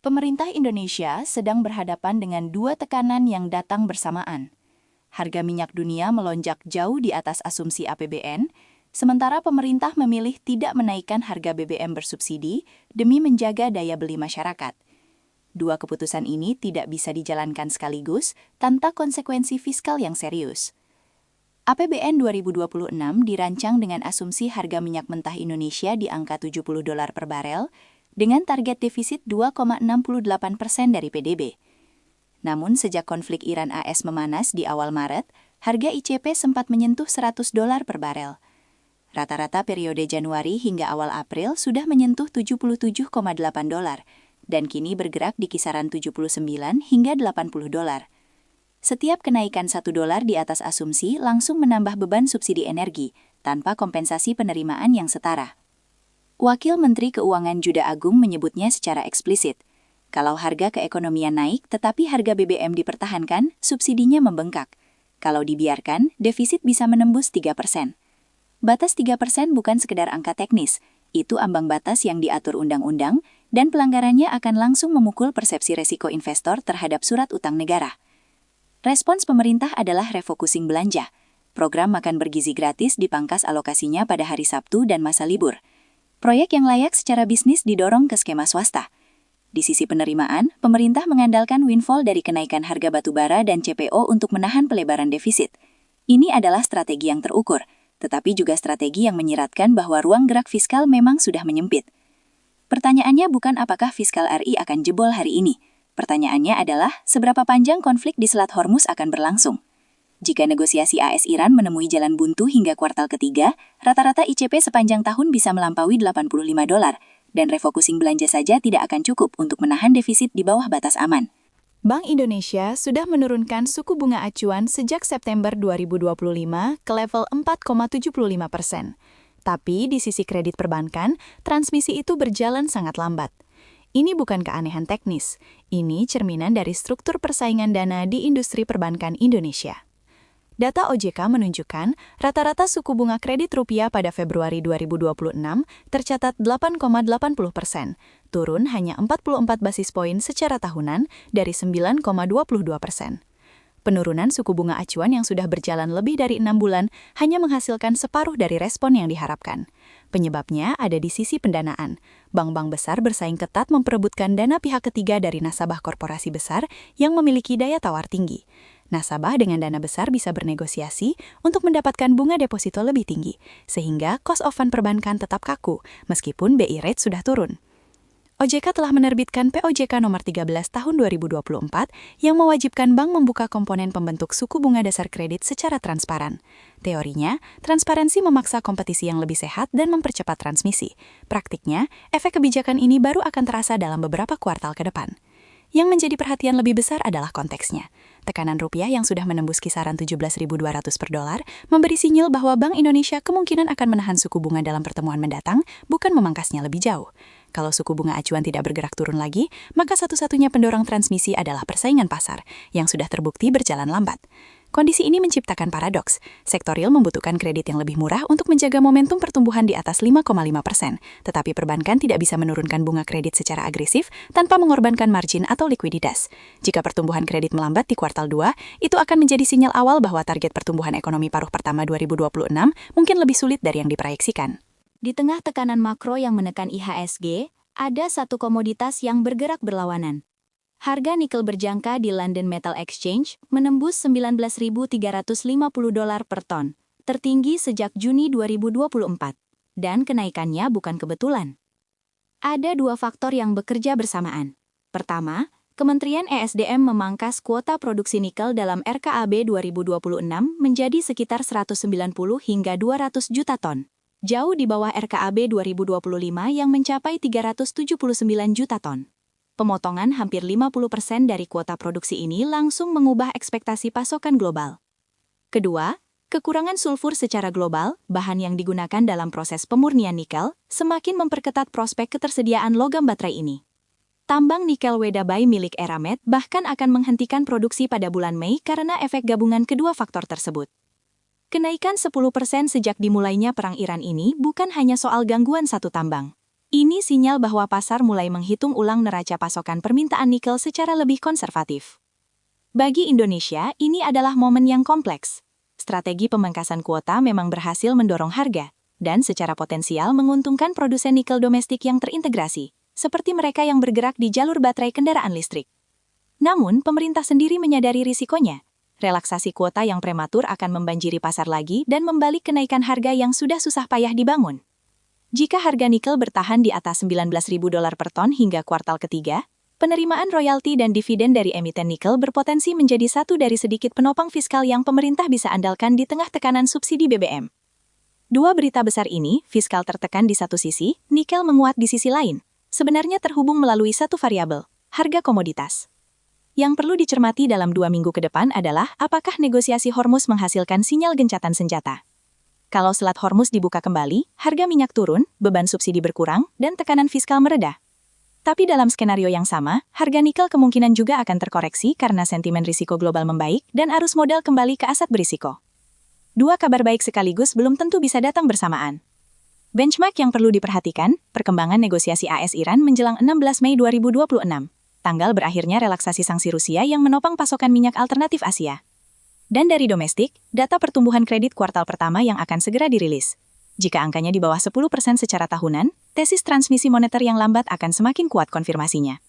Pemerintah Indonesia sedang berhadapan dengan dua tekanan yang datang bersamaan. Harga minyak dunia melonjak jauh di atas asumsi APBN, sementara pemerintah memilih tidak menaikkan harga BBM bersubsidi demi menjaga daya beli masyarakat. Dua keputusan ini tidak bisa dijalankan sekaligus tanpa konsekuensi fiskal yang serius. APBN 2026 dirancang dengan asumsi harga minyak mentah Indonesia di angka $70 per barel, dengan target defisit 2,68% dari PDB. Namun sejak konflik Iran-AS memanas di awal Maret, harga ICP sempat menyentuh $100 per barel. Rata-rata periode Januari hingga awal April sudah menyentuh $77,8 dan kini bergerak di kisaran $79 hingga $80. Setiap kenaikan $1 di atas asumsi langsung menambah beban subsidi energi tanpa kompensasi penerimaan yang setara. Wakil Menteri Keuangan Juda Agung menyebutnya secara eksplisit, kalau harga keekonomian naik tetapi harga BBM dipertahankan, subsidinya membengkak. Kalau dibiarkan, defisit bisa menembus 3%. Batas 3% bukan sekedar angka teknis, itu ambang batas yang diatur undang-undang, dan pelanggarannya akan langsung memukul persepsi resiko investor terhadap surat utang negara. Respons pemerintah adalah refocusing belanja. Program makan bergizi gratis dipangkas alokasinya pada hari Sabtu dan masa libur. Proyek yang layak secara bisnis didorong ke skema swasta. Di sisi penerimaan, pemerintah mengandalkan windfall dari kenaikan harga batubara dan CPO untuk menahan pelebaran defisit. Ini adalah strategi yang terukur, tetapi juga strategi yang menyiratkan bahwa ruang gerak fiskal memang sudah menyempit. Pertanyaannya bukan apakah fiskal RI akan jebol hari ini. Pertanyaannya adalah seberapa panjang konflik di Selat Hormuz akan berlangsung. Jika negosiasi AS-Iran menemui jalan buntu hingga kuartal ketiga, rata-rata ICP sepanjang tahun bisa melampaui $85, dan refocusing belanja saja tidak akan cukup untuk menahan defisit di bawah batas aman. Bank Indonesia sudah menurunkan suku bunga acuan sejak September 2025 ke level 4,75%. Tapi di sisi kredit perbankan, transmisi itu berjalan sangat lambat. Ini bukan keanehan teknis, ini cerminan dari struktur persaingan dana di industri perbankan Indonesia. Data OJK menunjukkan rata-rata suku bunga kredit rupiah pada Februari 2026 tercatat 8,80%, turun hanya 44 basis poin secara tahunan dari 9,22%. Penurunan suku bunga acuan yang sudah berjalan lebih dari 6 bulan hanya menghasilkan separuh dari respon yang diharapkan. Penyebabnya ada di sisi pendanaan. Bank-bank besar bersaing ketat memperebutkan dana pihak ketiga dari nasabah korporasi besar yang memiliki daya tawar tinggi. Nasabah dengan dana besar bisa bernegosiasi untuk mendapatkan bunga deposito lebih tinggi, sehingga cost of fund perbankan tetap kaku, meskipun BI rate sudah turun. OJK telah menerbitkan POJK nomor 13 tahun 2024 yang mewajibkan bank membuka komponen pembentuk suku bunga dasar kredit secara transparan. Teorinya, transparansi memaksa kompetisi yang lebih sehat dan mempercepat transmisi. Praktiknya, efek kebijakan ini baru akan terasa dalam beberapa kuartal ke depan. Yang menjadi perhatian lebih besar adalah konteksnya. Tekanan rupiah yang sudah menembus kisaran 17.200 per dolar memberi sinyal bahwa Bank Indonesia kemungkinan akan menahan suku bunga dalam pertemuan mendatang, bukan memangkasnya lebih jauh. Kalau suku bunga acuan tidak bergerak turun lagi, maka satu-satunya pendorong transmisi adalah persaingan pasar, yang sudah terbukti berjalan lambat. Kondisi ini menciptakan paradoks. Sektor real membutuhkan kredit yang lebih murah untuk menjaga momentum pertumbuhan di atas 5,5%, tetapi perbankan tidak bisa menurunkan bunga kredit secara agresif tanpa mengorbankan margin atau likuiditas. Jika pertumbuhan kredit melambat di kuartal 2, itu akan menjadi sinyal awal bahwa target pertumbuhan ekonomi paruh pertama 2026 mungkin lebih sulit dari yang diproyeksikan. Di tengah tekanan makro yang menekan IHSG, ada satu komoditas yang bergerak berlawanan. Harga nikel berjangka di London Metal Exchange menembus $19.350 per ton, tertinggi sejak Juni 2024, dan kenaikannya bukan kebetulan. Ada dua faktor yang bekerja bersamaan. Pertama, Kementerian ESDM memangkas kuota produksi nikel dalam RKAB 2026 menjadi sekitar 190 hingga 200 juta ton, jauh di bawah RKAB 2025 yang mencapai 379 juta ton. Pemotongan hampir 50% dari kuota produksi ini langsung mengubah ekspektasi pasokan global. Kedua, kekurangan sulfur secara global, bahan yang digunakan dalam proses pemurnian nikel, semakin memperketat prospek ketersediaan logam baterai ini. Tambang nikel Wedabai milik Eramet bahkan akan menghentikan produksi pada bulan Mei karena efek gabungan kedua faktor tersebut. Kenaikan 10% sejak dimulainya perang Iran ini bukan hanya soal gangguan satu tambang. Ini sinyal bahwa pasar mulai menghitung ulang neraca pasokan permintaan nikel secara lebih konservatif. Bagi Indonesia, ini adalah momen yang kompleks. Strategi pemangkasan kuota memang berhasil mendorong harga, dan secara potensial menguntungkan produsen nikel domestik yang terintegrasi, seperti mereka yang bergerak di jalur baterai kendaraan listrik. Namun, pemerintah sendiri menyadari risikonya. Relaksasi kuota yang prematur akan membanjiri pasar lagi dan membalik kenaikan harga yang sudah susah payah dibangun. Jika harga nikel bertahan di atas $19.000 per ton hingga kuartal ketiga, penerimaan royalti dan dividen dari emiten nikel berpotensi menjadi satu dari sedikit penopang fiskal yang pemerintah bisa andalkan di tengah tekanan subsidi BBM. Dua berita besar ini, fiskal tertekan di satu sisi, nikel menguat di sisi lain, sebenarnya terhubung melalui satu variabel, harga komoditas. Yang perlu dicermati dalam 2 minggu ke depan adalah apakah negosiasi Hormuz menghasilkan sinyal gencatan senjata. Kalau Selat Hormuz dibuka kembali, harga minyak turun, beban subsidi berkurang, dan tekanan fiskal mereda. Tapi dalam skenario yang sama, harga nikel kemungkinan juga akan terkoreksi karena sentimen risiko global membaik dan arus modal kembali ke aset berisiko. Dua kabar baik sekaligus belum tentu bisa datang bersamaan. Benchmark yang perlu diperhatikan, perkembangan negosiasi AS-Iran menjelang 16 Mei 2026, tanggal berakhirnya relaksasi sanksi Rusia yang menopang pasokan minyak alternatif Asia. Dan dari domestik, data pertumbuhan kredit kuartal pertama yang akan segera dirilis. Jika angkanya di bawah 10% secara tahunan, tesis transmisi moneter yang lambat akan semakin kuat konfirmasinya.